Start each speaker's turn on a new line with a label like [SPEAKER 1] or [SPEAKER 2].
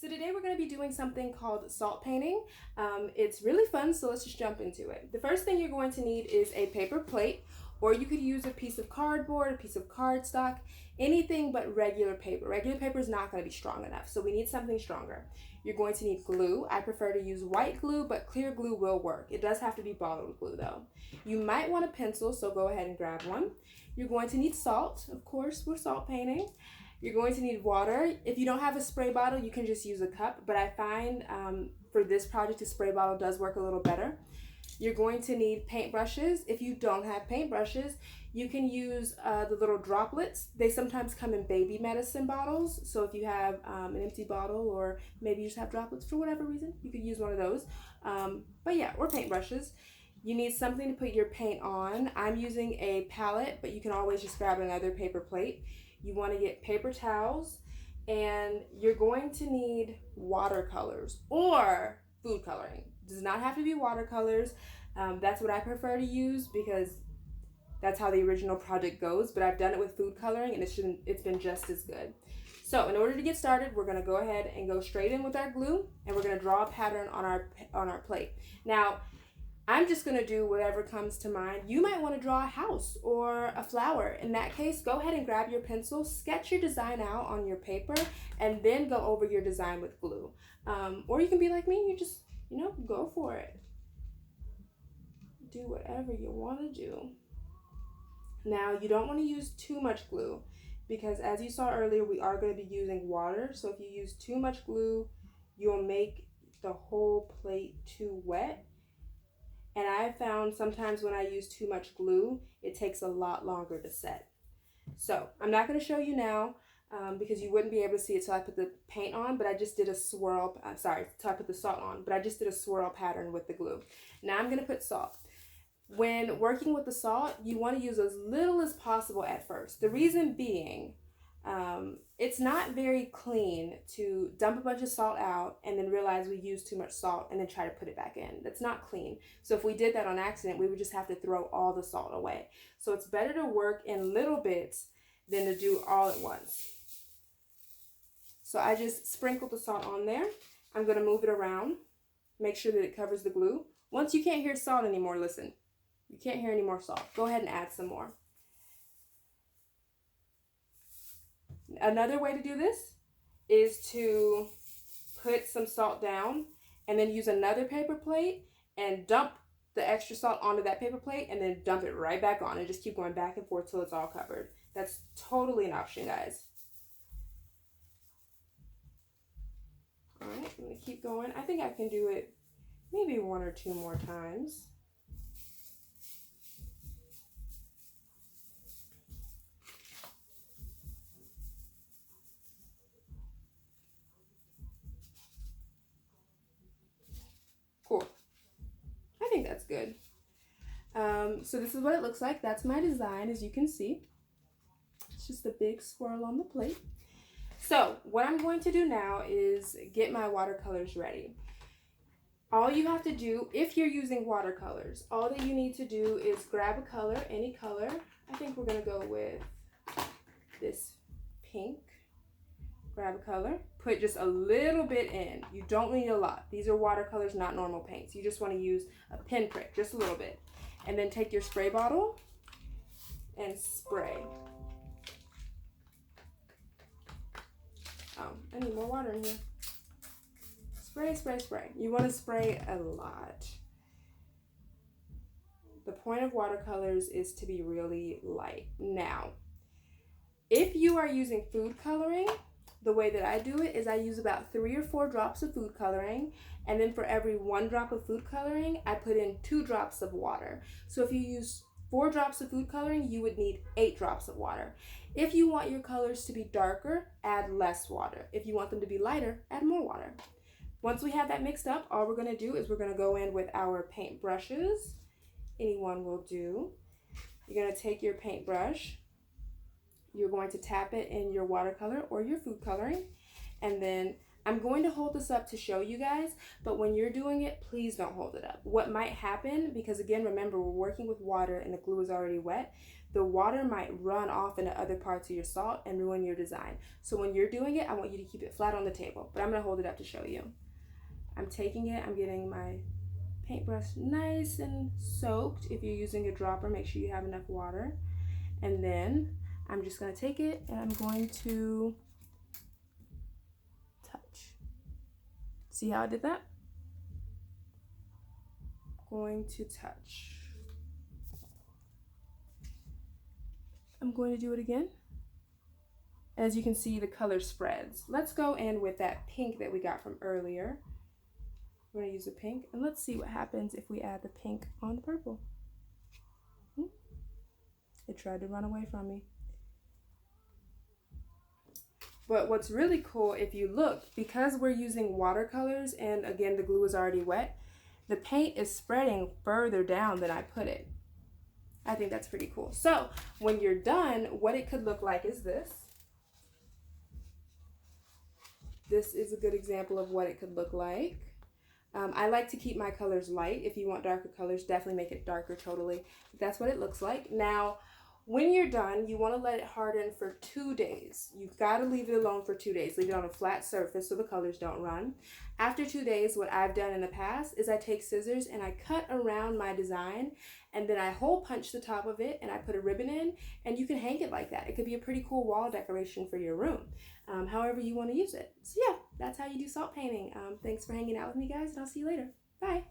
[SPEAKER 1] So today we're going to be doing something called salt painting. It's really fun, so let's just jump into it. The first thing you're going to need is a paper plate, or you could use a piece of cardboard, a piece of cardstock, anything but regular paper. Regular paper is not going to be strong enough, so we need something stronger. You're going to need glue. I prefer to use white glue, but clear glue will work. It does have to be bottled glue though. You might want a pencil, so go ahead and grab one. You're going to need salt. Of course, we're salt painting. You're going to need water. If you don't have a spray bottle, you can just use a cup, but I find for this project, a spray bottle does work a little better. You're going to need paintbrushes. If you don't have paintbrushes, you can use the little droplets. They sometimes come in baby medicine bottles, so if you have an empty bottle, or maybe you just have droplets for whatever reason, you could use one of those. But yeah, or paintbrushes. You need something to put your paint on. I'm using a palette, but you can always just grab another paper plate. You want to get paper towels, and you're going to need watercolors or food coloring. It does not have to be watercolors. That's what I prefer to use because that's how the original project goes, but I've done it with food coloring and it's been just as good. So in order to get started, we're going to go ahead and go straight in with our glue, and we're going to draw a pattern on our plate. Now, I'm just going to do whatever comes to mind. You might want to draw a house or a flower. In that case, go ahead and grab your pencil, sketch your design out on your paper, and then go over your design with glue. Or you can be like me, you just, go for it. Do whatever you want to do. Now, you don't want to use too much glue because as you saw earlier, we are going to be using water. So if you use too much glue, you'll make the whole plate too wet. And I found sometimes when I use too much glue, it takes a lot longer to set. So I'm not going to show you now because you wouldn't be able to see it till I put the paint on, but I just did a swirl, till I put the salt on, but I just did a swirl pattern with the glue. Now I'm going to put salt. When working with the salt, you want to use as little as possible at first. The reason being, it's not very clean to dump a bunch of salt out and then realize we used too much salt and then try to put it back in. That's not clean. So if we did that on accident, we would just have to throw all the salt away. So it's better to work in little bits than to do all at once. So I just sprinkled the salt on there. I'm going to move it around. Make sure that it covers the glue. Once you can't hear salt anymore, listen. You can't hear any more salt. Go ahead and add some more. Another way to do this is to put some salt down and then use another paper plate and dump the extra salt onto that paper plate and then dump it right back on and just keep going back and forth till it's all covered. That's totally an option, guys. All right, I'm going to keep going. I think I can do it maybe one or two more times. Cool. I think that's good. So this is what it looks like. That's my design, as you can see. It's just a big swirl on the plate. So what I'm going to do now is get my watercolors ready. All you have to do, if you're using watercolors, all that you need to do is grab a color, any color. I think we're going to go with this pink. Grab a color, put just a little bit in. You don't need a lot. These are watercolors, not normal paints. You just want to use a pinprick, just a little bit. And then take your spray bottle and spray. Oh, I need more water in here. Spray, spray, spray. You want to spray a lot. The point of watercolors is to be really light. Now, if you are using food coloring, the way that I do it is I use about 3 or 4 drops of food coloring, and then for every 1 drop of food coloring, I put in 2 drops of water. So if you use 4 drops of food coloring, you would need 8 drops of water. If you want your colors to be darker, add less water. If you want them to be lighter, add more water. Once we have that mixed up, all we're going to do is we're going to go in with our paint brushes. Any one will do. You're going to take your paintbrush. You're going to tap it in your watercolor or your food coloring, and then I'm going to hold this up to show you guys, but when you're doing it, please don't hold it up. What might happen, because again, remember, we're working with water and the glue is already wet, the water might run off into other parts of your salt and ruin your design. So when you're doing it, I want you to keep it flat on the table, but I'm gonna hold it up to show you. I'm taking it, I'm getting my paintbrush nice and soaked. If you're using a dropper, make sure you have enough water. And then I'm just gonna take it and I'm going to touch. See how I did that? Going to touch. I'm going to do it again. As you can see, the color spreads. Let's go in with that pink that we got from earlier. We're gonna use the pink, and let's see what happens if we add the pink on the purple. It tried to run away from me. But what's really cool, if you look, because we're using watercolors, and again, the glue is already wet, the paint is spreading further down than I put it. I think that's pretty cool. So when you're done, what it could look like is this. This is a good example of what it could look like. I like to keep my colors light. If you want darker colors, definitely make it darker totally. That's what it looks like. Now, when you're done, you want to let it harden for 2 days. You've got to leave it alone for 2 days. Leave it on a flat surface so the colors don't run. After 2 days, what I've done in the past is I take scissors and I cut around my design, and then I hole punch the top of it and I put a ribbon in, and you can hang it like that. It could be a pretty cool wall decoration for your room, however you want to use it. So yeah, that's how you do salt painting. Thanks for hanging out with me, guys, and I'll see you later. Bye.